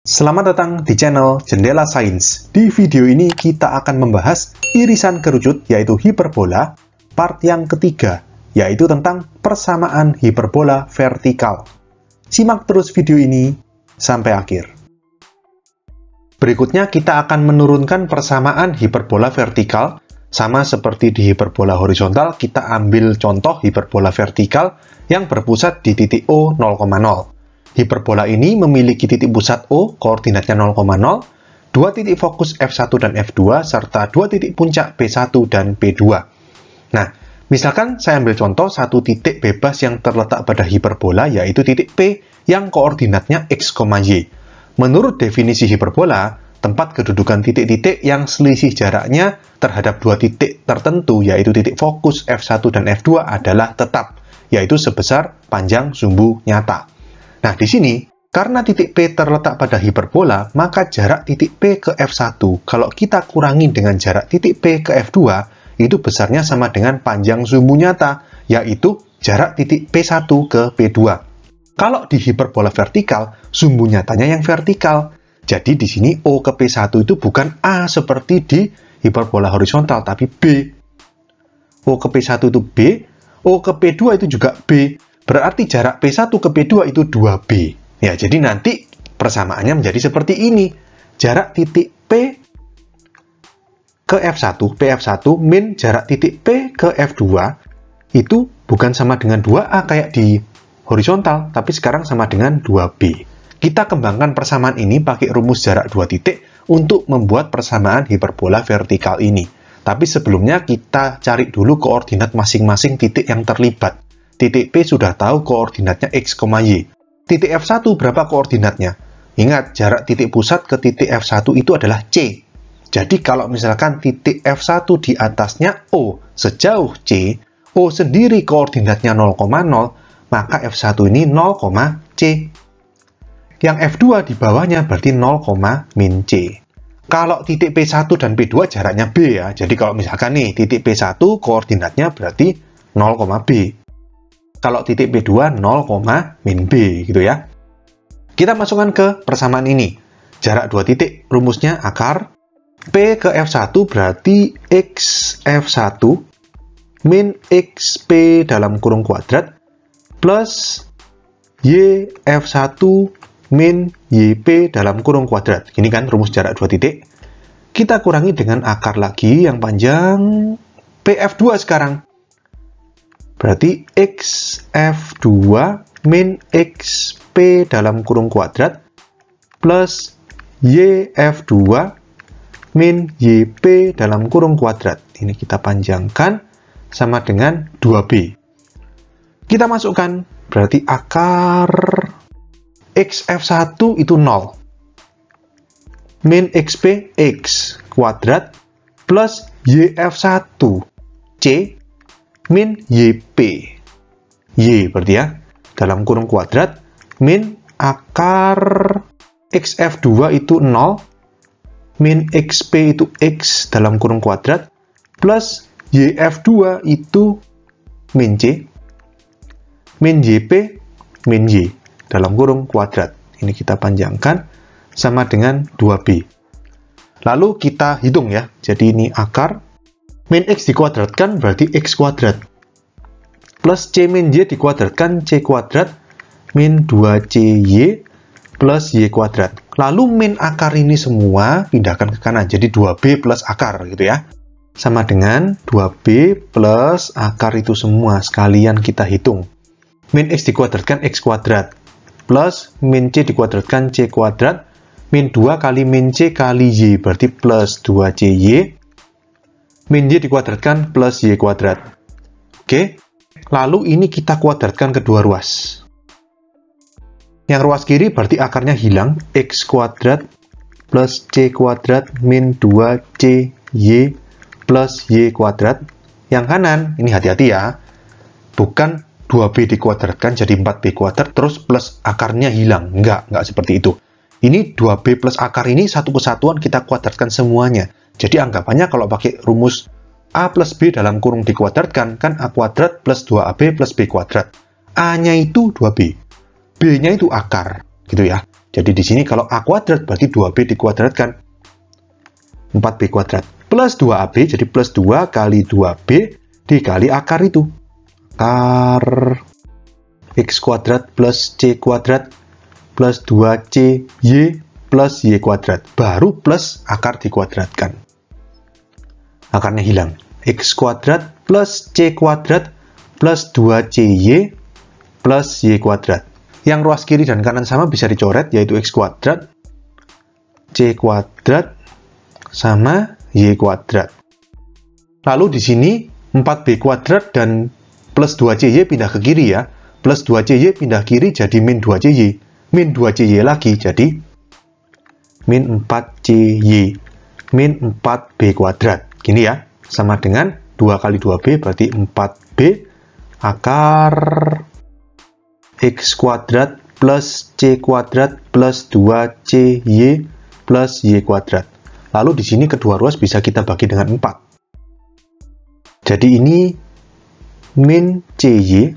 Selamat datang di channel Jendela Sains. Di video ini kita akan membahas irisan kerucut yaitu hiperbola, part yang ketiga, yaitu tentang persamaan hiperbola vertikal. Simak terus video ini sampai akhir. Berikutnya kita akan menurunkan persamaan hiperbola vertikal. Sama seperti di hiperbola horizontal, kita ambil contoh hiperbola vertikal yang berpusat di titik O 0,0. Hiperbola ini memiliki titik pusat O, koordinatnya 0,0, dua titik fokus F1 dan F2, serta dua titik puncak P1 dan P2. Nah, misalkan saya ambil contoh satu titik bebas yang terletak pada hiperbola, yaitu titik P yang koordinatnya X, Y. Menurut definisi hiperbola, tempat kedudukan titik-titik yang selisih jaraknya terhadap dua titik tertentu, yaitu titik fokus F1 dan F2 adalah tetap, yaitu sebesar panjang sumbu nyata. Nah, di sini, karena titik P terletak pada hiperbola, maka jarak titik P ke F1, kalau kita kurangi dengan jarak titik P ke F2, itu besarnya sama dengan panjang sumbu nyata, yaitu jarak titik P1 ke P2. Kalau di hiperbola vertikal, sumbu nyatanya yang vertikal. Jadi di sini O ke P1 itu bukan A seperti di hiperbola horizontal, tapi B. O ke P1 itu B, O ke P2 itu juga B. Berarti jarak P1 ke P2 itu 2B. Ya, jadi nanti persamaannya menjadi seperti ini. Jarak titik P ke F1, Pf1 min jarak titik P ke F2 itu bukan sama dengan 2A kayak di horizontal, tapi sekarang sama dengan 2B. Kita kembangkan persamaan ini pakai rumus jarak dua titik untuk membuat persamaan hiperbola vertikal ini. Tapi sebelumnya kita cari dulu koordinat masing-masing titik yang terlibat. Titik P sudah tahu koordinatnya X, Y. Titik F1 berapa koordinatnya? Ingat, jarak titik pusat ke titik F1 itu adalah C. Jadi kalau misalkan titik F1 di atasnya O sejauh C, O sendiri koordinatnya 0,0, maka F1 ini 0, C. Yang F2 di bawahnya berarti 0, min C. Kalau titik P1 dan P2 jaraknya B ya. Jadi kalau misalkan nih, titik P1 koordinatnya berarti 0, B. Kalau titik P2 0, min B gitu ya. Kita masukkan ke persamaan ini. Jarak dua titik, rumusnya akar. P ke F1 berarti X F1 min XP dalam kurung kuadrat plus Y F1 min YP dalam kurung kuadrat. Ini kan rumus jarak dua titik. Kita kurangi dengan akar lagi yang panjang PF2 sekarang. Berarti XF2 min XP dalam kurung kuadrat plus YF2 min YP dalam kurung kuadrat. Ini kita panjangkan sama dengan 2B. Kita masukkan, berarti akar XF1 itu 0. Min XP X kuadrat plus YF1 C min YP. Y berarti ya, dalam kurung kuadrat min akar XF2 itu 0. Min XP itu X dalam kurung kuadrat plus YF2 itu min C min YP min Y dalam kurung kuadrat. Ini kita panjangkan sama dengan 2B. Lalu kita hitung ya. Jadi ini akar min X dikuadratkan berarti X kuadrat plus C min Y dikuadratkan C kuadrat min 2CY plus Y kuadrat. Lalu min akar ini semua pindahkan ke kanan. Jadi 2B plus akar gitu ya. Sama dengan 2B plus akar itu semua. Sekalian kita hitung. Min X dikuadratkan X kuadrat plus min C dikuadratkan C kuadrat min 2 kali min C kali Y berarti plus 2CY min Y dikuadratkan plus Y kuadrat. Oke, lalu ini kita kuadratkan kedua ruas. Yang ruas kiri berarti akarnya hilang, X kuadrat plus C kuadrat min 2CY plus Y kuadrat. Yang kanan, ini hati-hati ya, bukan 2B dikuadratkan jadi 4B kuadrat terus plus akarnya hilang. Enggak seperti itu. Ini 2B plus akar ini satu kesatuan kita kuadratkan semuanya. Jadi anggapannya kalau pakai rumus A plus B dalam kurung dikuadratkan, kan A kuadrat plus 2AB plus B kuadrat. A-nya itu 2B. B-nya itu akar, gitu ya. Jadi di sini kalau A kuadrat berarti 2B dikuadratkan. 4B kuadrat. Plus 2AB, jadi plus 2 kali 2B dikali akar itu. Akar X kuadrat plus C kuadrat plus 2CY plus Y kuadrat. Baru plus akar dikuadratkan. Akarnya hilang. X kuadrat plus C kuadrat plus 2CY plus Y kuadrat. Yang ruas kiri dan kanan sama bisa dicoret, yaitu X kuadrat, C kuadrat, sama Y kuadrat. Lalu di sini 4B kuadrat dan plus 2CY pindah ke kiri ya. Plus 2CY pindah kiri jadi min 2CY. Min 2CY lagi jadi min 4CY. Min 4B kuadrat. Gini ya. Sama dengan 2 kali 2B berarti 4B akar X kuadrat plus C kuadrat plus 2CY plus Y kuadrat. Lalu di sini kedua ruas bisa kita bagi dengan 4. Jadi ini min CY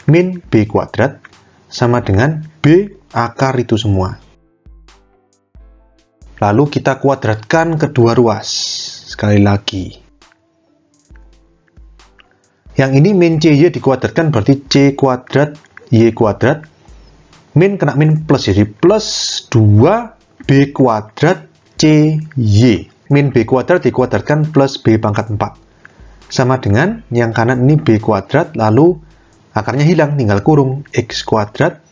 min B kuadrat sama dengan B akar itu semua. Lalu kita kuadratkan kedua ruas. Sekali lagi. Yang ini min CY dikuadratkan berarti C kuadrat Y kuadrat. Min kena min plus, jadi plus 2B kuadrat CY. Min B kuadrat dikuadratkan plus B pangkat 4. Sama dengan yang kanan ini B kuadrat, lalu akarnya hilang, tinggal kurung. X kuadrat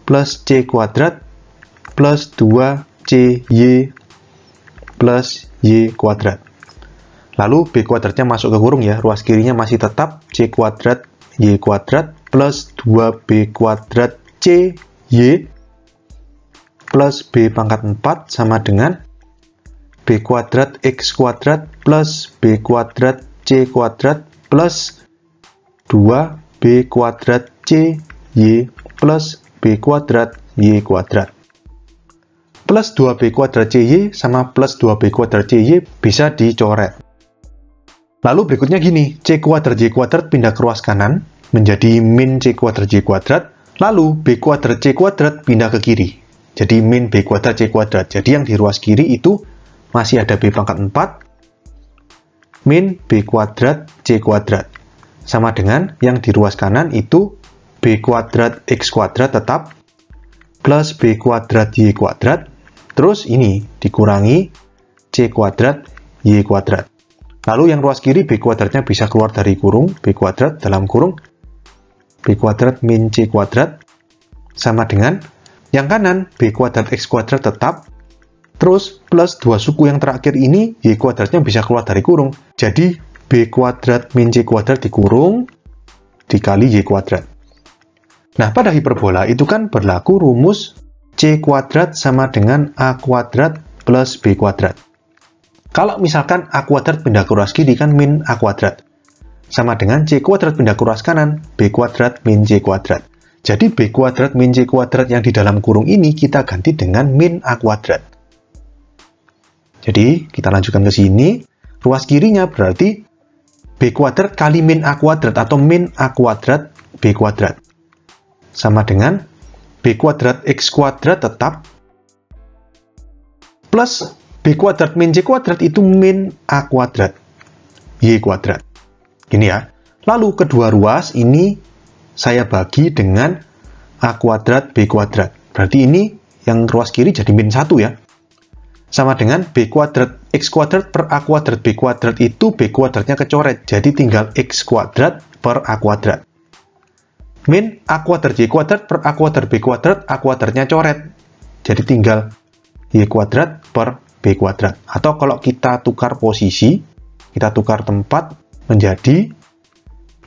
plus C kuadrat plus 2CY plus Y kuadrat. Lalu B kuadratnya masuk ke kurung ya, ruas kirinya masih tetap C kuadrat Y kuadrat plus 2B kuadrat CY plus B pangkat 4 sama dengan B kuadrat X kuadrat plus B kuadrat C kuadrat plus 2B kuadrat CY plus B kuadrat Y kuadrat. Plus 2B kuadrat CY sama plus 2B kuadrat CY bisa dicoret. Lalu berikutnya gini, C kuadrat Y kuadrat pindah ke ruas kanan menjadi min C kuadrat Y kuadrat, lalu B kuadrat C kuadrat pindah ke kiri. Jadi min B kuadrat C kuadrat. Jadi yang di ruas kiri itu masih ada B pangkat 4 min B kuadrat C kuadrat. Sama dengan yang di ruas kanan itu B kuadrat X kuadrat tetap plus B kuadrat Y kuadrat. Terus ini dikurangi C kuadrat Y kuadrat. Lalu yang ruas kiri B kuadratnya bisa keluar dari kurung, B kuadrat dalam kurung B kuadrat min C kuadrat sama dengan yang kanan B kuadrat X kuadrat tetap, terus plus 2 suku yang terakhir ini Y kuadratnya bisa keluar dari kurung. Jadi B kuadrat min C kuadrat dikurung dikali Y kuadrat. Nah, pada hiperbola itu kan berlaku rumus C kuadrat sama dengan A kuadrat plus B kuadrat. Kalau misalkan A kuadrat pindah ke ruas kiri kan min A kuadrat. Sama dengan C kuadrat pindah ke ruas kanan, B kuadrat min C kuadrat. Jadi B kuadrat min C kuadrat yang di dalam kurung ini kita ganti dengan min A kuadrat. Jadi kita lanjutkan ke sini. Ruas kirinya berarti B kuadrat kali min A kuadrat atau min A kuadrat B kuadrat. Sama dengan B kuadrat X kuadrat tetap plus B kuadrat min C kuadrat itu min A kuadrat Y kuadrat. Gini ya. Lalu kedua ruas ini saya bagi dengan A kuadrat B kuadrat. Berarti ini yang ruas kiri jadi min 1 ya. Sama dengan B kuadrat X kuadrat per A kuadrat B kuadrat itu B kuadratnya kecoret. Jadi tinggal X kuadrat per A kuadrat. Min A kuadrat Y kuadrat per A kuadrat B kuadrat, A kuadratnya coret. Jadi tinggal Y kuadrat per B kuadrat. Atau kalau kita tukar posisi, kita tukar tempat menjadi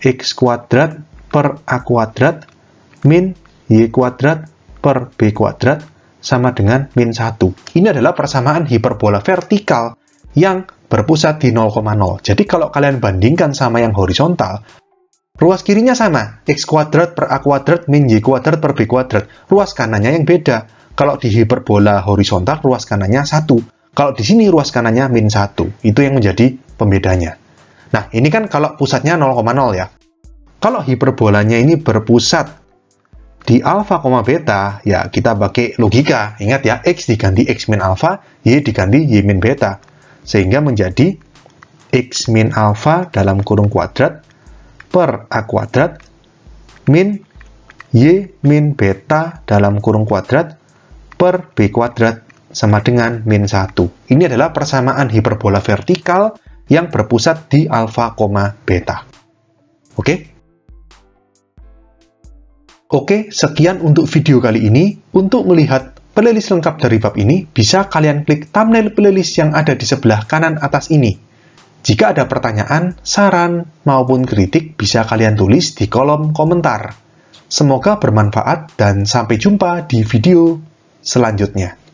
X kuadrat per A kuadrat min Y kuadrat per B kuadrat sama dengan min 1. Ini adalah persamaan hiperbola vertikal yang berpusat di 0,0. Jadi kalau kalian bandingkan sama yang horizontal, ruas kirinya sama, X kuadrat per A kuadrat min Y kuadrat per B kuadrat. Ruas kanannya yang beda. Kalau di hiperbola horizontal, ruas kanannya 1. Kalau di sini ruas kanannya min 1. Itu yang menjadi pembedanya. Nah, ini kan kalau pusatnya 0,0 ya. Kalau hiperbolanya ini berpusat di alfa, beta, ya kita pakai logika. Ingat ya, X diganti X min alfa, Y diganti Y min beta. Sehingga menjadi X min alfa dalam kurung kuadrat per A kuadrat min Y min beta dalam kurung kuadrat per B kuadrat sama dengan min 1. Ini adalah persamaan hiperbola vertikal yang berpusat di alfa, beta. Oke? Oke, sekian untuk video kali ini. Untuk melihat playlist lengkap dari bab ini, bisa kalian klik thumbnail playlist yang ada di sebelah kanan atas ini. Jika ada pertanyaan, saran, maupun kritik, bisa kalian tulis di kolom komentar. Semoga bermanfaat dan sampai jumpa di video selanjutnya.